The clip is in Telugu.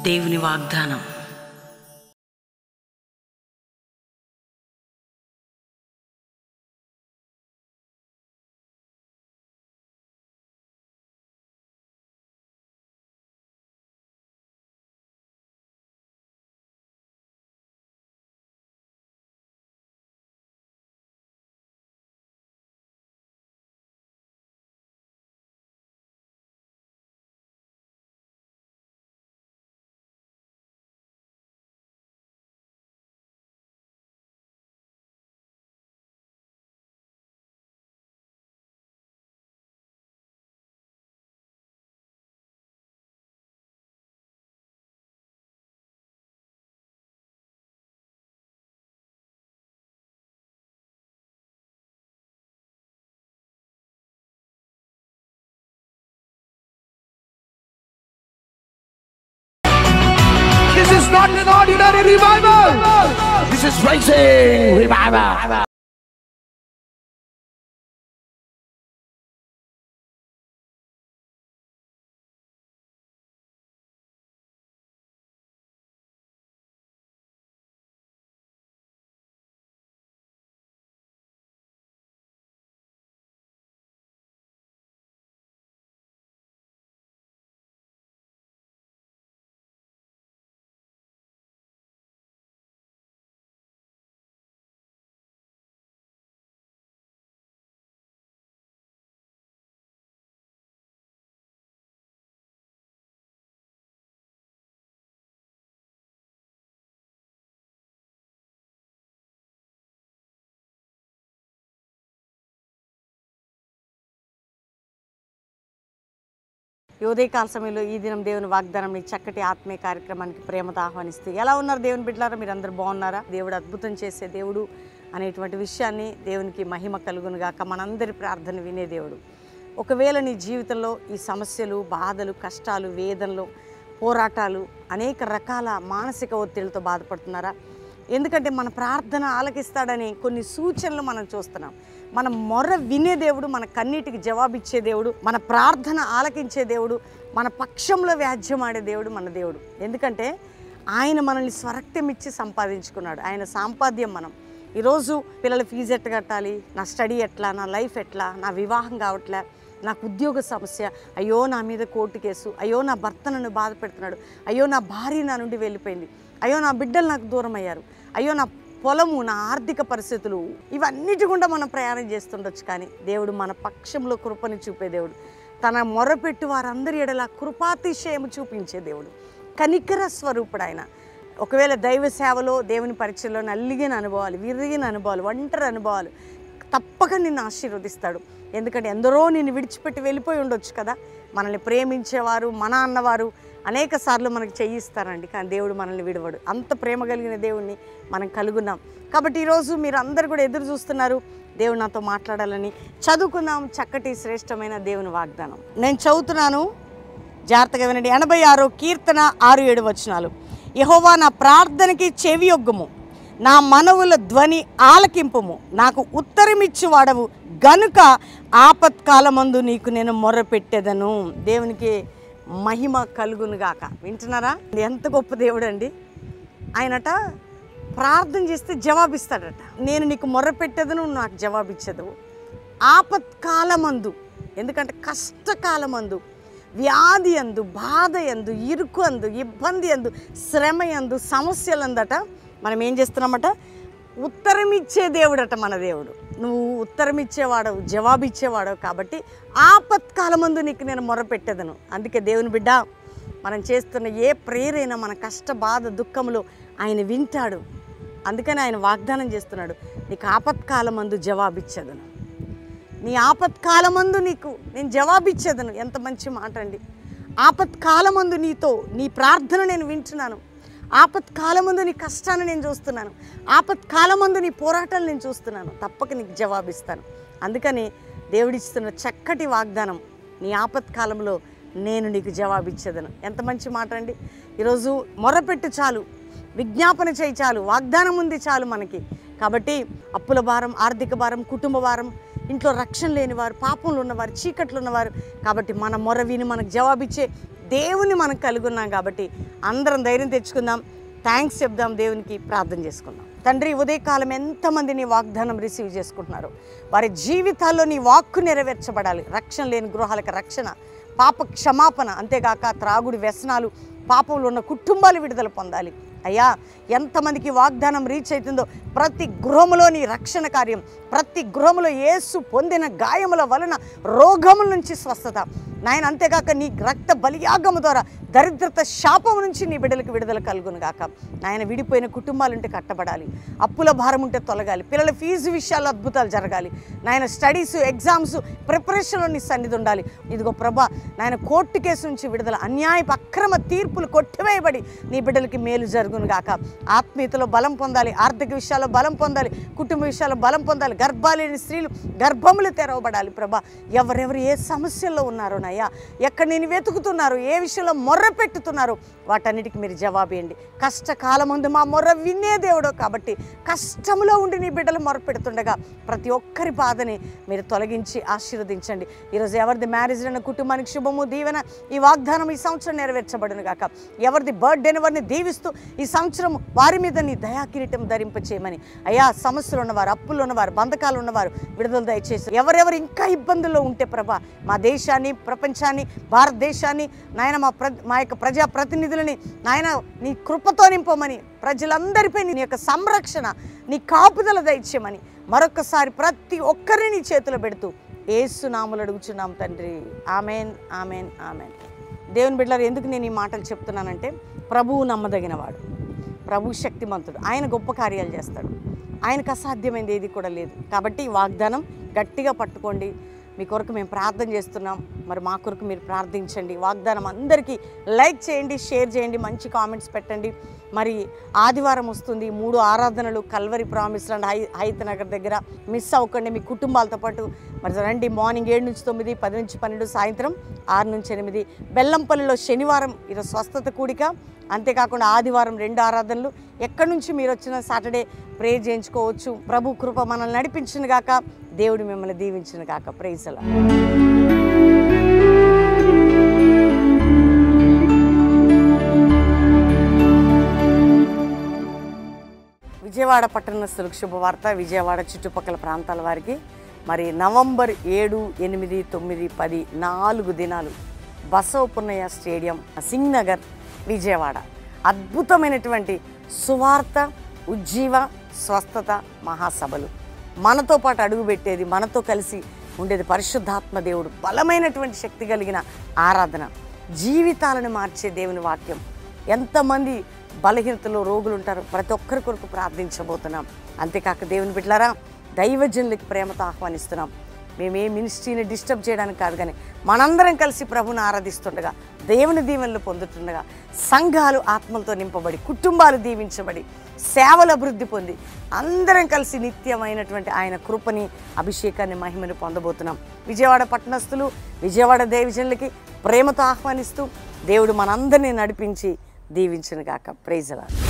దేవుని వాగ్దానం. This is not an ordinary revival. This is rising revival. ఉదయకాల సమయంలో ఈ దినం దేవుని వాగ్దానం చక్కటి ఆత్మీయ కార్యక్రమానికి ప్రేమతో ఆహ్వానిస్తూ ఎలా ఉన్నారు దేవుని బిడ్డలారా? మీరు అందరూ బాగున్నారా? దేవుడు అద్భుతం చేసే దేవుడు అనేటువంటి విషయాన్ని దేవునికి మహిమ కలుగునుగాక. మనందరి ప్రార్థన వినే దేవుడు. ఒకవేళ నీ జీవితంలో ఈ సమస్యలు, బాధలు, కష్టాలు, వేదనలు, పోరాటాలు, అనేక రకాల మానసిక ఒత్తిడితో బాధపడుతున్నారా? ఎందుకంటే మన ప్రార్థన ఆలకిస్తాడని కొన్ని సూచనలు మనం చూస్తున్నాం. మన మొర్ర వినే దేవుడు, మన కన్నీటికి జవాబిచ్చే దేవుడు, మన ప్రార్థన ఆలకించే దేవుడు, మన పక్షంలో వ్యాజ్యమాడే దేవుడు మన దేవుడు. ఎందుకంటే ఆయన మనల్ని స్వరక్తం ఇచ్చి సంపాదించుకున్నాడు. ఆయన సాంపాద్యం మనం. ఈరోజు పిల్లల ఫీజు ఎట్లా కట్టాలి, నా స్టడీ ఎట్లా, నా లైఫ్ ఎట్లా, నా వివాహం కావట్లే, నాకు ఉద్యోగ సమస్య, అయ్యో నా మీద కోర్టు కేసు, అయ్యో నా భర్త నన్ను బాధ పెడుతున్నాడు, అయ్యో నా భార్య నా నుండి వెళ్ళిపోయింది, అయ్యో నా బిడ్డలు నాకు దూరం అయ్యారు, అయ్యో నా పొలము, నా ఆర్థిక పరిస్థితులు, ఇవన్నిటి గుండా మనం ప్రయాణం చేస్తుండొచ్చు. కానీ దేవుడు మన పక్షంలో కృపని చూపే దేవుడు. తన మొరపెట్టు వారందరి ఎడల కృపాతిశయము చూపించే దేవుడు. కనికర స్వరూపుడు ఆయన. ఒకవేళ దైవ సేవలో, దేవుని పరిచయంలో నల్లిగిన అనుభవాలు, విరిగిన అనుభవాలు, ఒంటరి అనుభవాలు తప్పక నిన్ను ఆశీర్వదిస్తాడు. ఎందుకంటే ఎందరో నిన్ను విడిచిపెట్టి వెళ్ళిపోయి ఉండొచ్చు కదా. మనల్ని ప్రేమించేవారు, మన అన్నవారు అనేక సార్లు మనకు చేయిస్తారండి. కానీ దేవుడు మనల్ని విడవడు. అంత ప్రేమ కలిగిన దేవుణ్ణి మనం కలుగున్నాం. కాబట్టి ఈరోజు మీరు అందరు కూడా ఎదురు చూస్తున్నారు దేవుడు నాతో మాట్లాడాలని. చదువుకుందాం చక్కటి శ్రేష్టమైన దేవుని వాగ్దానం. నేను చదువుతున్నాను, జాగ్రత్తగా వినండి. 86 కీర్తన 6-7 వచనాలు. యెహోవా నా ప్రార్థనకి చెవియొగ్గుము, నా మనవుల ధ్వని ఆలకింపుము, నాకు ఉత్తరమిచ్చి వాడవు గనుక ఆపత్కాలమందు నీకు నేను మొర్రపెట్టెదను. దేవునికి మహిమ కలుగునుగాక. వింటున్నారా? ఎంత గొప్ప దేవుడు అండి. ఆయనట ప్రార్థన చేస్తే జవాబిస్తాడట. నేను నీకు మొర్రపెట్టెదను, నాకు జవాబిచ్చదు ఆపత్కాలమందు. ఎందుకంటే కష్టకాలమందు, వ్యాధి అందు, బాధ అందు, ఇరుకు అందు, ఇబ్బంది అందు, శ్రమ అందు, సమస్యలందట మనం ఏం చేస్తున్నామట? ఉత్తరం ఇచ్చే దేవుడట మన దేవుడు. నువ్వు ఉత్తరం ఇచ్చేవాడవు, జవాబిచ్చేవాడవు. కాబట్టి ఆపత్కాలమందు నీకు నేను మొర్రపెట్టేదను. అందుకే దేవుని బిడ్డ, మనం చేస్తున్న ఏ ప్రేరైనా మన కష్ట, బాధ, దుఃఖంలో ఆయన వింటాడు. అందుకని ఆయన వాగ్దానం చేస్తున్నాడు, నీకు ఆపత్కాలమందు జవాబిచ్చేదను. నీ ఆపత్కాలమందు నీకు నేను జవాబిచ్చేదను. ఎంత మంచి మాట అండి. ఆపత్కాలమందు నీతో నీ ప్రార్థన నేను వింటున్నాను. ఆపత్కాలమందు నీ కష్టాన్ని నేను చూస్తున్నాను. ఆపత్కాలమందు నీ పోరాటాలు నేను చూస్తున్నాను. తప్పక నీకు జవాబిస్తాను. అందుకని దేవుడిస్తున్న చక్కటి వాగ్దానం, నీ ఆపత్కాలంలో నేను నీకు జవాబిచ్చేదను. ఎంత మంచి మాట అండి. ఈరోజు మొర్రపెట్టు చాలు, విజ్ఞాపన చేయి చాలు, వాగ్దానం ఉంది చాలు మనకి. కాబట్టి అప్పుల భారం, ఆర్థిక భారం, కుటుంబ భారం, ఇంట్లో రక్షణ లేనివారు, పాపంలో ఉన్నవారు, చీకట్లు ఉన్నవారు, కాబట్టి మన మొర విని మనకు జవాబిచ్చే దేవుని మనం కలిగి ఉన్నాం కాబట్టి అందరం ధైర్యం తెచ్చుకుందాం, థ్యాంక్స్ చెప్దాం, దేవునికి ప్రార్థన చేసుకుందాం. తండ్రి, ఉదయకాలం ఎంతమంది నీ వాగ్దానం రిసీవ్ చేసుకుంటున్నారు, వారి జీవితాల్లో నీ వాక్కు నెరవేర్చబడాలి. రక్షణ లేని గృహాలకు రక్షణ, పాప క్షమాపణ, అంతేగాక త్రాగుడి వ్యసనాలు, పాపంలో ఉన్న కుటుంబాలు విడుదల పొందాలి. అయ్యా, ఎంతమందికి వాగ్దానం రీచ్ అవుతుందో ప్రతి గృహములో నీ రక్షణ కార్యం, ప్రతి గృహములో యేసు పొందిన గాయముల వలన రోగముల నుంచి స్వస్థత నాయన, అంతేగాక నీ రక్త బలియాగము ద్వారా దరిద్రత శాపం నుంచి నీ బిడ్డలకు విడుదల కలుగును గాక. నాయన, విడిపోయిన కుటుంబాలుంటే కట్టబడాలి, అప్పుల భారం ఉంటే తొలగాలి, పిల్లల ఫీజు విషయాల్లో అద్భుతాలు జరగాలి. నాయన, స్టడీస్ ఎగ్జామ్స్ ప్రిపరేషన్లో నీ సన్నిధి ఉండాలి. ఇదిగో ప్రభా, నాయన, కోర్టు కేసు నుంచి విడుదల, అన్యాయపు అక్రమ తీర్పులు కొట్టివేయబడి నీ బిడ్డలకి మేలు జరుగును గాక. ఆత్మీయతలో బలం పొందాలి, ఆర్థిక విషయాల్లో బలం పొందాలి, కుటుంబ విషయాల్లో బలం పొందాలి, గర్భాలేని స్త్రీలు గర్భములు తెరవబడాలి. ప్రభా, ఎవరెవరు ఏ సమస్యల్లో ఉన్నారో అయ్యా, ఎక్కడ నేను వెతుకుతున్నారు, ఏ విషయంలో మొర్ర పెట్టుతున్నారు, వాటన్నిటికీ మీరు జవాబు ఇవ్వండి. కష్టకాలం ముందు మా మొర్ర వినే దేవుడో కాబట్టి కష్టంలో ఉండి నీ బిడ్డలు మొర్ర పెడుతుండగా ప్రతి ఒక్కరి బాధని మీరు తొలగించి ఆశీర్వదించండి. ఈరోజు ఎవరిది మ్యారేజ్ అయిన కుటుంబానికి శుభము, దీవెన, ఈ వాగ్దానం ఈ సంవత్సరం నెరవేర్చబడును గాక. ఎవరిది బర్త్డేని వారిని దీవిస్తూ ఈ సంవత్సరం వారి మీద నీ దయాకిరీటం ధరింపచేయమని అయ్యా, సమస్యలు ఉన్నవారు, అప్పులు ఉన్నవారు, బంధకాలు ఉన్నవారు విడుదల దయచేసి, ఎవరెవరు ఇంకా ఇబ్బందుల్లో ఉంటే ప్రభా, మా దేశాన్ని, ప్రపంచాన్ని, భారతదేశాన్ని నాయన, మా యొక్క ప్రజాప్రతినిధులని నాయన నీ కృపతో నింపమని, ప్రజలందరిపై నీ యొక్క సంరక్షణ, నీ కాపుదల దయచేయమని మరొకసారి ప్రతి ఒక్కరిని నీ చేతిలో పెడుతూ యేసు నామములో అడుగుచున్నాం తండ్రి. Amen, amen, amen. దేవుని బిడ్డలారా, ఎందుకు నేను ఈ మాటలు చెప్తున్నానంటే, ప్రభువు నమ్మదగినవాడు, ప్రభు శక్తిమంతుడు, ఆయన గొప్ప కార్యాలు చేస్తాడు, ఆయనకు అసాధ్యమైనది ఏది కూడా లేదు. కాబట్టి ఈ వాగ్దానం గట్టిగా పట్టుకోండి. మీ కొరకు మేము ప్రార్థన చేస్తున్నాం, మరి మా కొరకు మీరు ప్రార్థించండి. వాగ్దానం అందరికీ లైక్ చేయండి, షేర్ చేయండి, మంచి కామెంట్స్ పెట్టండి. మరి ఆదివారం వస్తుంది, 3 ఆరాధనలు Calvary promise land Hayath Nagar దగ్గర, మిస్ అవ్వకండి మీ కుటుంబాలతో పాటు. మరి రండి, మార్నింగ్ 7 నుంచి 9, 10 నుంచి 12, సాయంత్రం 6 నుంచి 8. బెల్లంపల్లిలో శనివారం ఈరోజు స్వస్థత కూడిక, అంతేకాకుండా ఆదివారం 2 ఆరాధనలు. ఎక్కడి నుంచి మీరు వచ్చిన సాటర్డే ప్రే చేయించుకోవచ్చు. ప్రభు కృప మనల్ని నడిపించును గాక, దేవుడు మిమ్మల్ని దీవించును గాక. Praise the lord. విజయవాడ పట్టణస్థులకు శుభవార్త. విజయవాడ చుట్టుపక్కల ప్రాంతాల వారికి మరి నవంబర్ 7, 8, 9, 10 4 దినాలు బసవ పున్నయ్య స్టేడియం, సింగ్ నగర్, విజయవాడ అద్భుతమైనటువంటి సువార్త, ఉజ్జీవ, స్వస్థత మహాసభలు. మనతో పాటు అడుగు పెట్టేది, మనతో కలిసి ఉండేది పరిశుద్ధాత్మ దేవుడు, బలమైనటువంటి శక్తి కలిగిన ఆరాధన, జీవితాలను మార్చే దేవుని వాక్యం. ఎంతమంది బలహీనతలో రోగులు ఉంటారు, ప్రతి ఒక్కరి కొరకు ప్రార్థించబోతున్నాం. అంతేకాక దేవుని బిడ్డలారా, దైవజనులకి ప్రేమతో ఆహ్వానిస్తున్నాం. మేమే మినిస్ట్రీని డిస్టర్బ్ చేయడానికి కాదు, కానీ మనందరం కలిసి ప్రభుని ఆరాధిస్తుండగా, దేవుని దీవెనలు పొందుతుండగా, సంఘాలు ఆత్మలతో నింపబడి, కుటుంబాలు దీవించబడి, సేవలు అభివృద్ధి పొంది, అందరం కలిసి నిత్యమైనటువంటి ఆయన కృపని, అభిషేకాన్ని, మహిమను పొందబోతున్నాం. విజయవాడ పట్టణస్థులు, విజయవాడ దైవజనులకి ప్రేమతో ఆహ్వానిస్తూ దేవుడు మనందరినీ నడిపించి దీవించును గాక. Praise the lord.